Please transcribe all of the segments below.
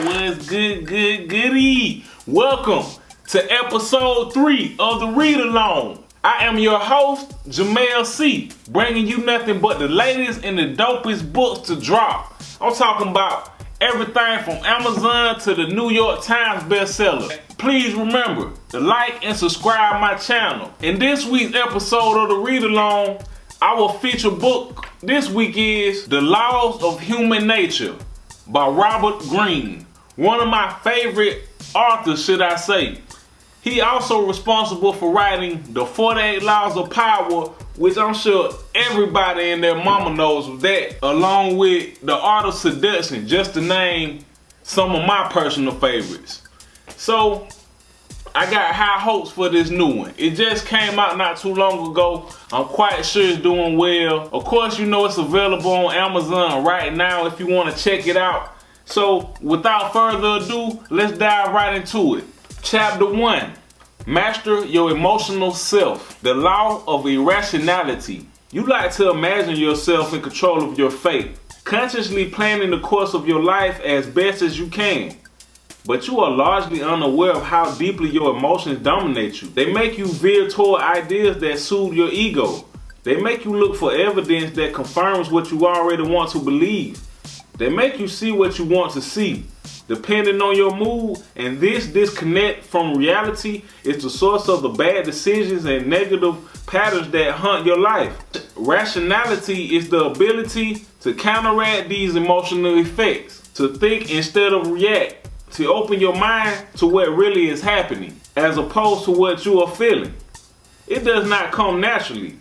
What's goody? Welcome to episode 3 of the Read Along. I am your host, Jamell Seay, bringing you nothing but the latest and the dopest books to drop. I'm talking about everything from Amazon to the New York Times bestseller. Please remember to like and subscribe my channel. In this week's episode of the Read Along, our featured book this week is The Laws of Human Nature by Robert Greene. One of my favorite authors, should I say. He also responsible for writing The 48 Laws of Power, which I'm sure everybody and their mama knows that, along with The Art of Seduction, just to name some of my personal favorites. So, I got high hopes for this new one. It just came out not too long ago. I'm quite sure it's doing well. Of course, you know it's available on Amazon right now if you want to check it out. So, without further ado, let's dive right into it. Chapter 1. Master your emotional self. The law of irrationality. You like to imagine yourself in control of your fate, consciously planning the course of your life as best as you can. But you are largely unaware of how deeply your emotions dominate you. They make you veer toward ideas that soothe your ego. They make you look for evidence that confirms what you already want to believe. They make you see what you want to see, depending on your mood, and this disconnect from reality is the source of the bad decisions and negative patterns that haunt your life. Rationality is the ability to counteract these emotional effects, to think instead of react, to open your mind to what really is happening, as opposed to what you are feeling. It does not come naturally.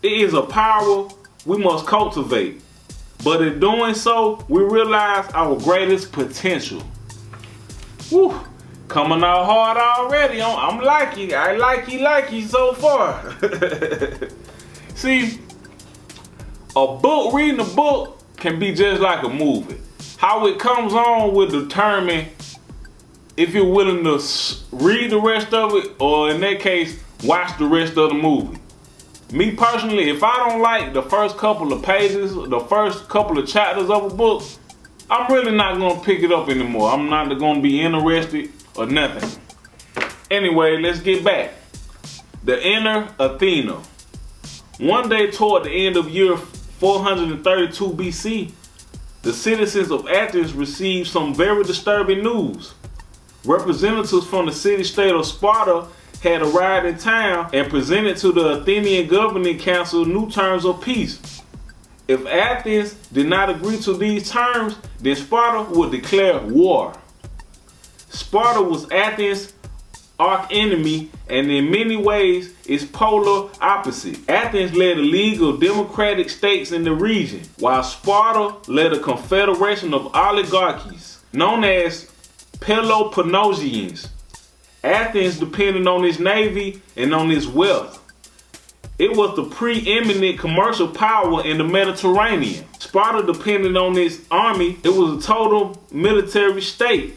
It is a power we must cultivate. But in doing so, we realize our greatest potential. Woo! Coming out hard already. I'm likey. I likey so far. See, reading a book can be just like a movie. How it comes on will determine if you're willing to read the rest of it, or in that case, watch the rest of the movie. Me personally, if I don't like the first couple of pages, the first couple of chapters of a book, I'm really not going to pick it up anymore. I'm not going to be interested or nothing. Anyway, let's get back. The Inner Athena. One day toward the end of year 432 BC, the citizens of Athens received some very disturbing news. Representatives from the city-state of Sparta had arrived in town and presented to the Athenian governing council new terms of peace. If Athens did not agree to these terms, then Sparta would declare war. Sparta was Athens' arch-enemy and in many ways its polar opposite. Athens led a league of democratic states in the region, while Sparta led a confederation of oligarchies known as Peloponnesians. Athens depended on its navy and on its wealth. It was the preeminent commercial power in the Mediterranean. Sparta depended on its army. It was a total military state.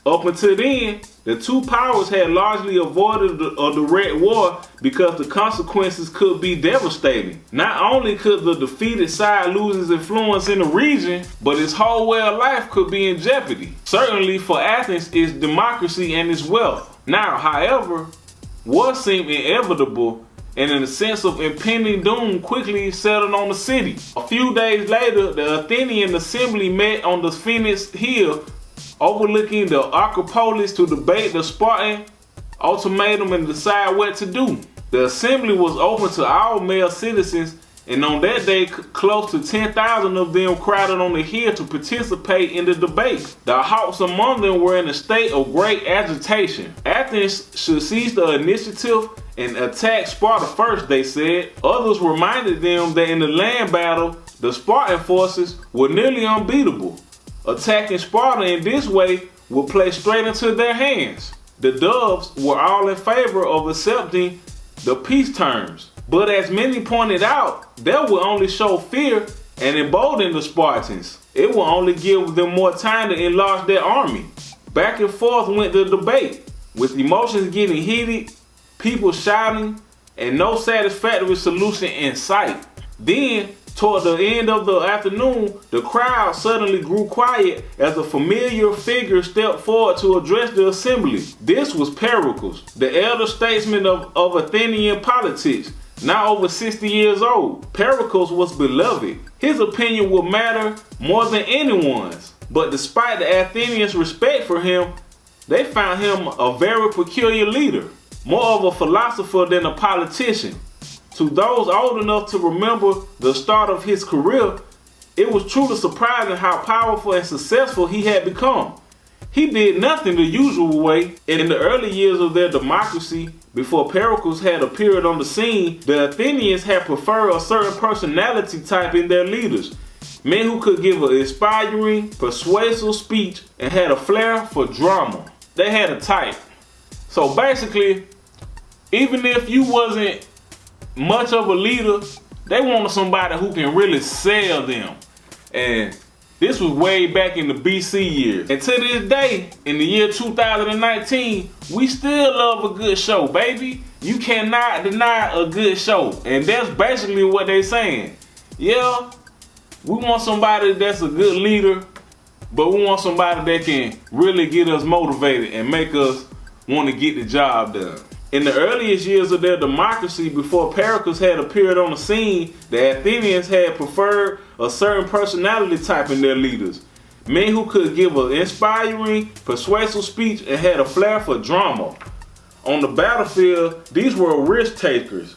Up until then, the two powers had largely avoided a direct war because the consequences could be devastating. Not only could the defeated side lose its influence in the region, but its whole way of life could be in jeopardy. Certainly for Athens, its democracy and its wealth. Now, however, war seemed inevitable, and in a sense of impending doom quickly settled on the city. A few days later, the Athenian assembly met on the Phoenix Hill overlooking the Acropolis to debate the Spartan ultimatum and decide what to do. The assembly was open to all male citizens, and on that day, close to 10,000 of them crowded on the hill to participate in the debate. The hawks among them were in a state of great agitation. Athens should seize the initiative and attack Sparta first, they said. Others reminded them that in the land battle, the Spartan forces were nearly unbeatable. Attacking Sparta in this way would play straight into their hands. The doves were all in favor of accepting the peace terms, but as many pointed out, that would only show fear and embolden the Spartans. It will only give them more time to enlarge their army. Back and forth went the debate, with emotions getting heated, people shouting, and no satisfactory solution in sight. Then Toward the end of the afternoon, the crowd suddenly grew quiet as a familiar figure stepped forward to address the assembly. This was Pericles, the elder statesman of Athenian politics, now over 60 years old. Pericles was beloved. His opinion would matter more than anyone's. But despite the Athenians' respect for him, they found him a very peculiar leader, more of a philosopher than a politician. To those old enough to remember the start of his career, it was truly surprising how powerful and successful he had become. He did nothing the usual way. In the early years of their democracy, before Pericles had appeared on the scene, the Athenians had preferred a certain personality type in their leaders. Men who could give an inspiring, persuasive speech and had a flair for drama. They had a type. So basically, even if you wasn't much of a leader, they wanted somebody who can really sell them. And this was way back in the BC years. And to this day, in the year 2019, we still love a good show, baby. You cannot deny a good show. And that's basically what they're saying. Yeah, we want somebody that's a good leader, but we want somebody that can really get us motivated and make us want to get the job done. In the earliest years of their democracy, before Pericles had appeared on the scene, the Athenians had preferred a certain personality type in their leaders. Men who could give an inspiring, persuasive speech and had a flair for drama. On the battlefield, these were risk takers.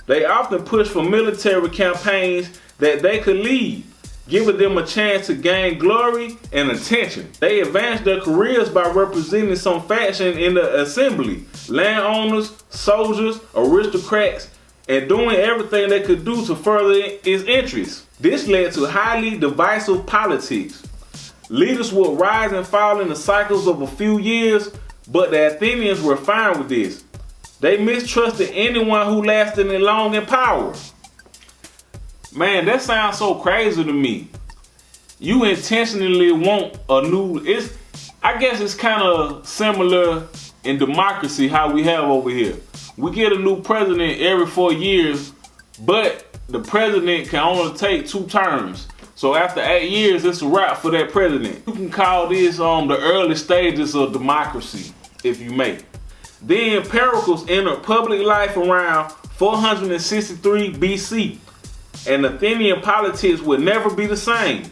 They often pushed for military campaigns that they could lead, giving them a chance to gain glory and attention. They advanced their careers by representing some faction in the assembly, landowners, soldiers, aristocrats, and doing everything they could do to further its interests. This led to highly divisive politics. Leaders would rise and fall in the cycles of a few years, but the Athenians were fine with this. They mistrusted anyone who lasted long in power. Man, that sounds so crazy to me. You intentionally want a new, I guess it's kind of similar in democracy how we have over here. We get a new president every 4 years, but the president can only take 2 terms. So after 8 years, it's a wrap for that president. You can call this the early stages of democracy, if you may. Then Pericles entered public life around 463 BC. And Athenian politics would never be the same.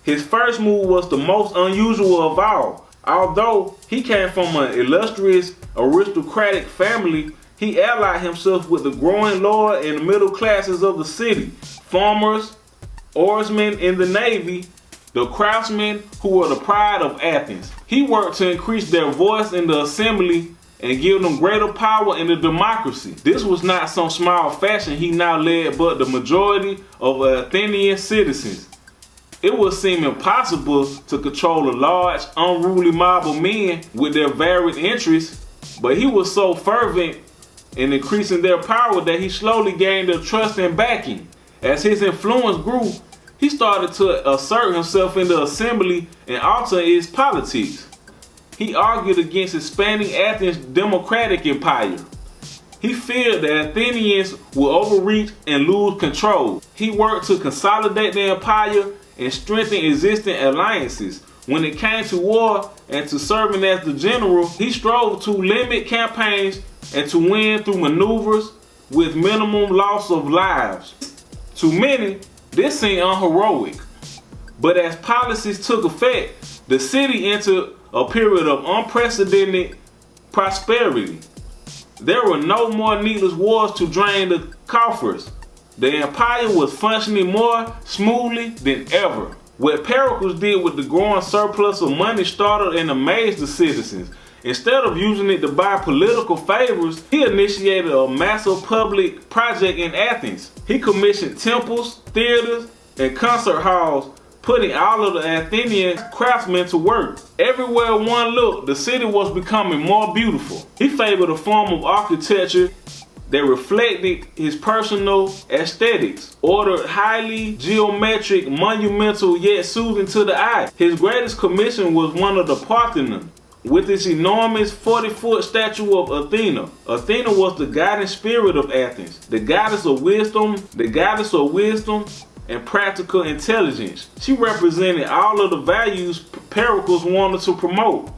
His first move was the most unusual of all. Although he came from an illustrious aristocratic family, he allied himself with the growing lower and middle classes of the city, farmers, oarsmen in the navy, the craftsmen who were the pride of Athens. He worked to increase their voice in the assembly and give them greater power in the democracy. This was not some small faction he now led, but the majority of Athenian citizens. It would seem impossible to control a large, unruly mob of men with their varied interests, but he was so fervent in increasing their power that he slowly gained their trust and backing. As his influence grew, he started to assert himself in the assembly and alter its politics. He argued against expanding Athens' democratic empire. He feared the Athenians would overreach and lose control. He worked to consolidate the empire and strengthen existing alliances. When it came to war and to serving as the general, he strove to limit campaigns and to win through maneuvers with minimum loss of lives. To many, this seemed unheroic. But as policies took effect, the city entered a period of unprecedented prosperity. There were no more needless wars to drain the coffers. The empire was functioning more smoothly than ever. What Pericles did with the growing surplus of money startled and amazed the citizens. Instead of using it to buy political favors, he initiated a massive public project in Athens. He commissioned temples, theaters, and concert halls, putting all of the Athenian craftsmen to work. Everywhere one looked, the city was becoming more beautiful. He favored a form of architecture that reflected his personal aesthetics, ordered highly geometric, monumental, yet soothing to the eye. His greatest commission was one of the Parthenon, with its enormous 40-foot statue of Athena. Athena was the guiding spirit of Athens, the goddess of wisdom, and practical intelligence. She represented all of the values Pericles wanted to promote.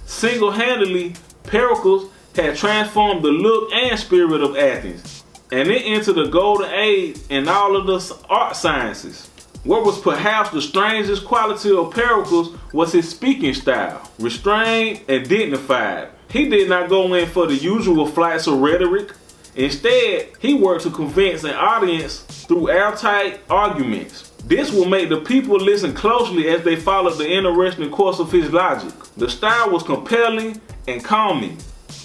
Single-handedly, Pericles had transformed the look and spirit of Athens, and it entered the golden age in all of the art sciences. What was perhaps the strangest quality of Pericles was his speaking style, restrained and dignified. He did not go in for the usual flights of rhetoric. Instead, he worked to convince an audience through airtight arguments. This will make the people listen closely as they followed the interesting course of his logic. The style was compelling and calming.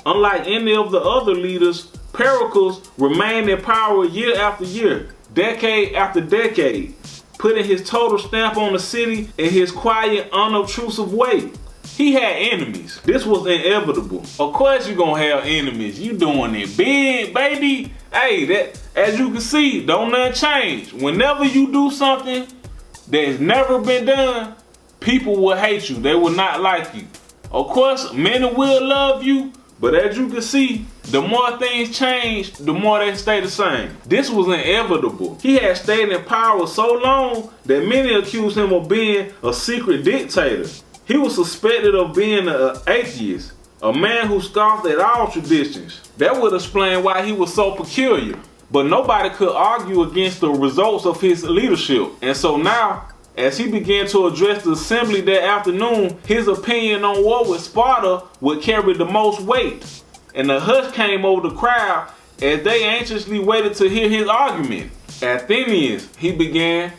Unlike any of the other leaders, Pericles remained in power year after year, decade after decade, putting his total stamp on the city in his quiet, unobtrusive way. He had enemies. This was inevitable. Of course you're gonna have enemies. You doing it big, baby. Hey, that, as you can see, don't nothing change. Whenever you do something that's never been done, people will hate you. They will not like you. Of course, many will love you, but as you can see, the more things change, the more they stay the same. This was inevitable. He had stayed in power so long that many accused him of being a secret dictator. He was suspected of being an atheist, a man who scoffed at all traditions. That would explain why he was so peculiar. But nobody could argue against the results of his leadership. And so now, as he began to address the assembly that afternoon, his opinion on war with Sparta would carry the most weight. And a hush came over the crowd as they anxiously waited to hear his argument. Athenians, he began,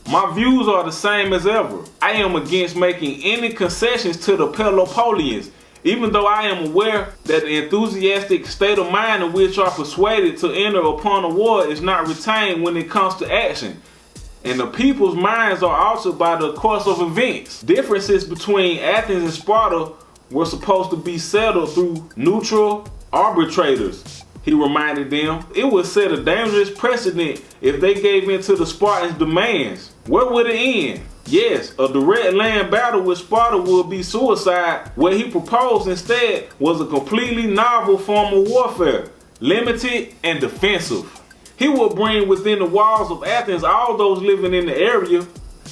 my views are the same as ever. I am against making any concessions to the Peloponnesians, even though I am aware that the enthusiastic state of mind in which are persuaded to enter upon a war is not retained when it comes to action, and the people's minds are altered by the course of events. Differences between Athens and Sparta were supposed to be settled through neutral arbitrators, he reminded them. It would set a dangerous precedent if they gave in to the Spartans' demands. Where would it end? Yes, a direct land battle with Sparta would be suicide. What he proposed instead was a completely novel form of warfare, limited and defensive. He would bring within the walls of Athens all those living in the area.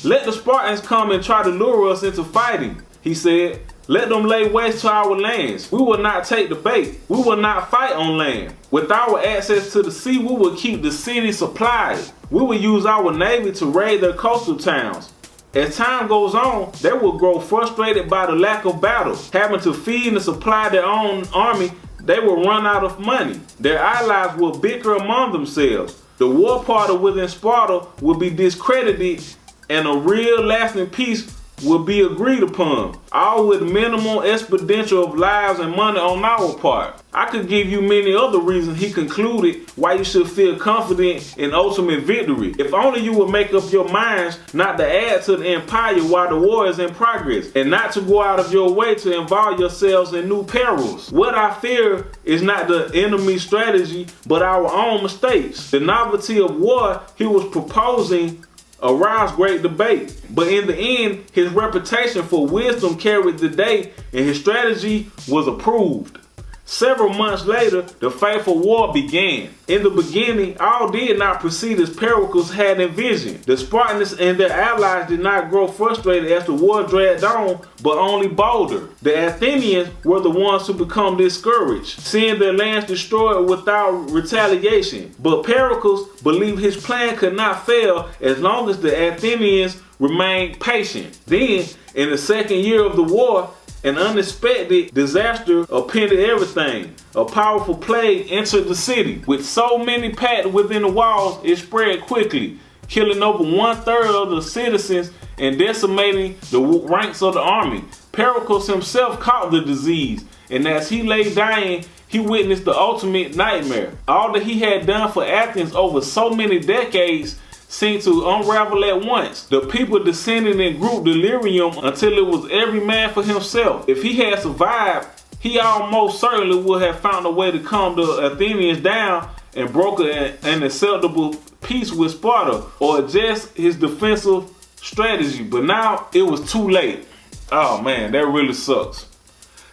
Let the Spartans come and try to lure us into fighting, he said. Let them lay waste to our lands. We will not take the bait. We will not fight on land. With our access to the sea, we will keep the city supplied. We will use our navy to raid their coastal towns. As time goes on, they will grow frustrated by the lack of battle. Having to feed and supply their own army, they will run out of money. Their allies will bicker among themselves. The war party within Sparta will be discredited, and a real lasting peace will be agreed upon, all with minimal expenditure of lives and money on our part. I could give you many other reasons, he concluded, why you should feel confident in ultimate victory. If only you would make up your minds not to add to the empire while the war is in progress, and not to go out of your way to involve yourselves in new perils. What I fear is not the enemy's strategy, but our own mistakes. The novelty of war he was proposing aroused great debate, but in the end, his reputation for wisdom carried the day and his strategy was approved. Several months later, the fateful war began. In the beginning, all did not proceed as Pericles had envisioned. The Spartans and their allies did not grow frustrated as the war dragged on, but only bolder. The Athenians were the ones who become discouraged, seeing their lands destroyed without retaliation. But Pericles believed his plan could not fail as long as the Athenians remained patient. Then, in the second year of the war, an unexpected disaster upended everything. A powerful plague entered the city. With so many packed within the walls, it spread quickly, killing over 1/3 of the citizens and decimating the ranks of the army. Pericles himself caught the disease, and as he lay dying, he witnessed the ultimate nightmare. All that he had done for Athens over so many decades seemed to unravel at once. The people descended in group delirium until it was every man for himself. If he had survived, he almost certainly would have found a way to calm the Athenians down and broker an acceptable peace with Sparta, or adjust his defensive strategy. But now it was too late. Oh man, that really sucks.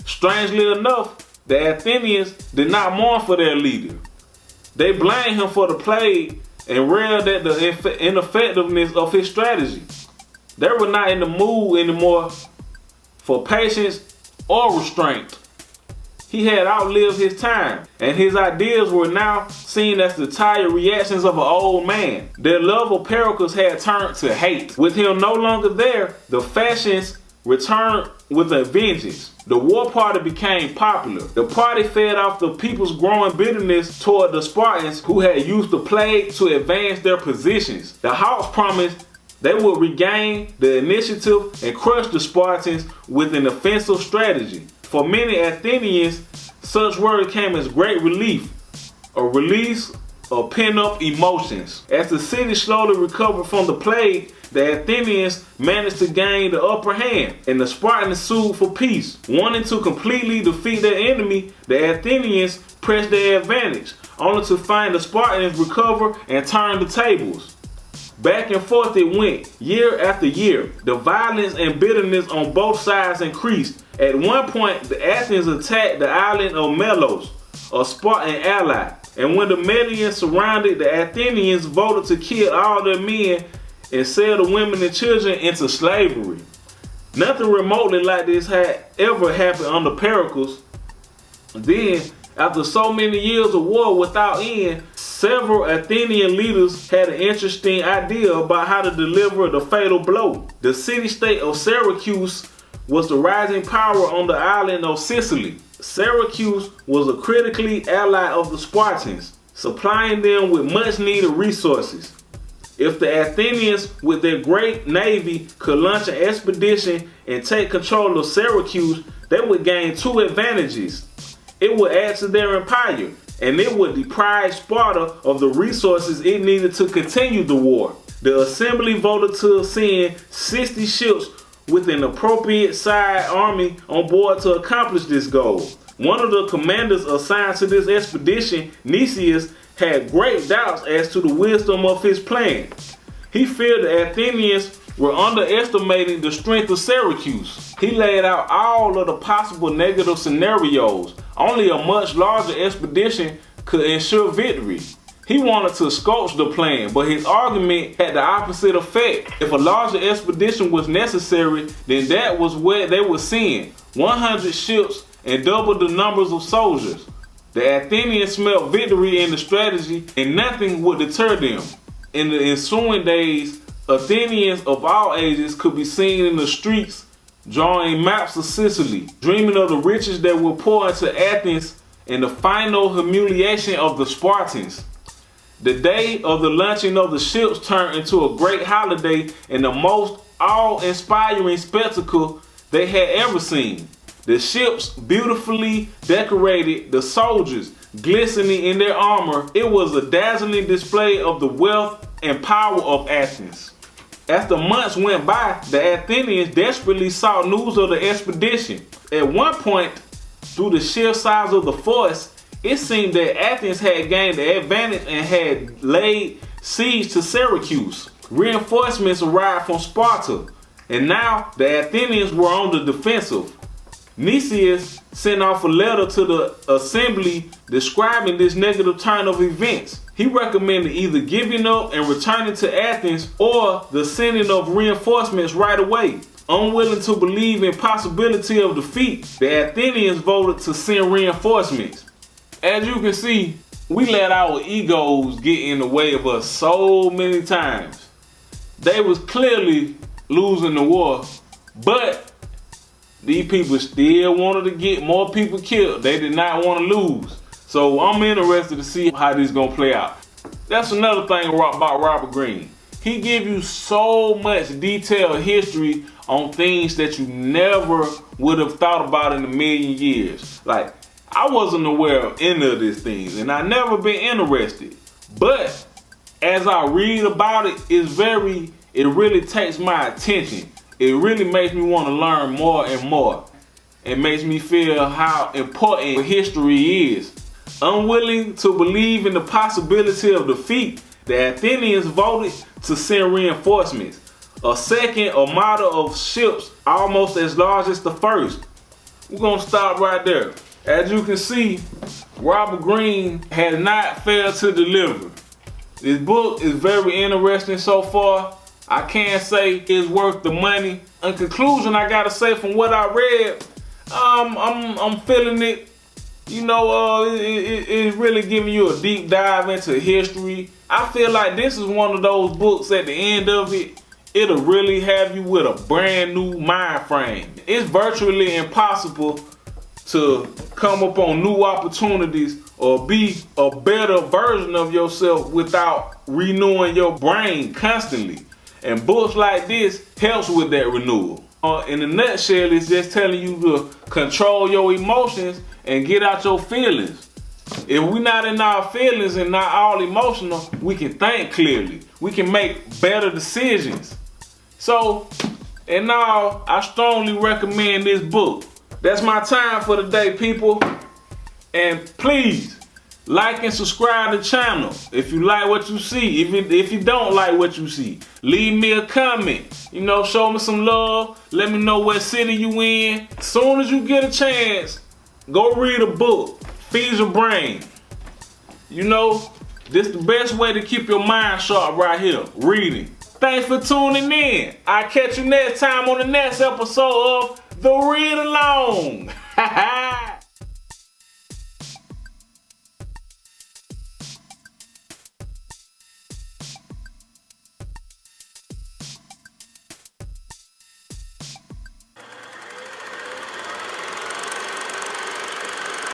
Strangely enough, the Athenians did not mourn for their leader. They blamed him for the plague and railed at the ineffectiveness of his strategy. They were not in the mood anymore for patience or restraint. He had outlived his time, and his ideas were now seen as the tired reactions of an old man. Their love of Pericles had turned to hate. With him no longer there, the fashions returned with a vengeance. The war party became popular. The party fed off the people's growing bitterness toward the Spartans, who had used the plague to advance their positions. The Hawks promised they would regain the initiative and crush the Spartans with an offensive strategy. For many Athenians, such words came as great relief, a release of pent-up emotions. As the city slowly recovered from the plague, the Athenians managed to gain the upper hand, and the Spartans sued for peace. Wanting to completely defeat their enemy, the Athenians pressed their advantage, only to find the Spartans recover and turn the tables. Back and forth it went, year after year. The violence and bitterness on both sides increased. At one point, the Athens attacked the island of Melos, a Spartan ally, and when the Melians surrounded, the Athenians voted to kill all their men and sell the women and children into slavery. Nothing remotely like this had ever happened under Pericles. Then, after so many years of war without end, several Athenian leaders had an interesting idea about how to deliver the fatal blow. The city-state of Syracuse was the rising power on the island of Sicily. Syracuse was a critically ally of the Spartans, supplying them with much-needed resources. If the Athenians, with their great navy, could launch an expedition and take control of Syracuse, they would gain two advantages. It would add to their empire, and it would deprive Sparta of the resources it needed to continue the war. The assembly voted to send 60 ships with an appropriate sized army on board to accomplish this goal. One of the commanders assigned to this expedition, Nicias, had great doubts as to the wisdom of his plan. He feared the Athenians were underestimating the strength of Syracuse. He laid out all of the possible negative scenarios. Only a much larger expedition could ensure victory. He wanted to sculpt the plan, but his argument had the opposite effect. If a larger expedition was necessary, then that was what they were seeing: 100 ships and double the numbers of soldiers. The Athenians smelled victory in the strategy, and nothing would deter them. In the ensuing days, Athenians of all ages could be seen in the streets drawing maps of Sicily, dreaming of the riches that would pour into Athens and the final humiliation of the Spartans. The day of the launching of the ships turned into a great holiday and the most awe-inspiring spectacle they had ever seen. The ships beautifully decorated, the soldiers glistening in their armor. It was a dazzling display of the wealth and power of Athens. As the months went by, the Athenians desperately sought news of the expedition. At one point, through the sheer size of the force, it seemed that Athens had gained the advantage and had laid siege to Syracuse. Reinforcements arrived from Sparta, and now the Athenians were on the defensive. Nicias sent off a letter to the assembly describing this negative turn of events. He recommended either giving up and returning to Athens or the sending of reinforcements right away. Unwilling to believe in possibility of defeat, the Athenians voted to send reinforcements. As you can see, we let our egos get in the way of us so many times. They was clearly losing the war, but these people still wanted to get more people killed. They did not want to lose. So I'm interested to see how this is going to play out. That's another thing about Robert Greene. He gives you so much detailed history on things that you never would have thought about in a million years. Like, I wasn't aware of any of these things, and I never been interested. But as I read about it, it really takes my attention. It really makes me want to learn more and more. It makes me feel how important history is. Unwilling to believe in the possibility of defeat, the Athenians voted to send reinforcements. A second armada of ships almost as large as the first. We're going to stop right there. As you can see, Robert Greene had not failed to deliver. This book is very interesting so far. I can't say it's worth the money. In conclusion, I gotta say from what I read, I'm feeling it. You know, it's really giving you a deep dive into history. I feel like this is one of those books at the end of it, it'll really have you with a brand new mind frame. It's virtually impossible to come up on new opportunities or be a better version of yourself without renewing your brain constantly. And books like this helps with that renewal. In a nutshell, it's just telling you to control your emotions and get out your feelings. If we're not in our feelings and not all emotional, we can think clearly. We can make better decisions. So, in all, I strongly recommend this book. That's my time for today, people. And please, like and subscribe to the channel if you like what you see. If you don't like what you see, leave me a comment. You know, show me some love. Let me know what city you in. As soon as you get a chance, go read a book. Feed your brain. You know, this is the best way to keep your mind sharp right here, reading. Thanks for tuning in. I'll catch you next time on the next episode of The Read Along.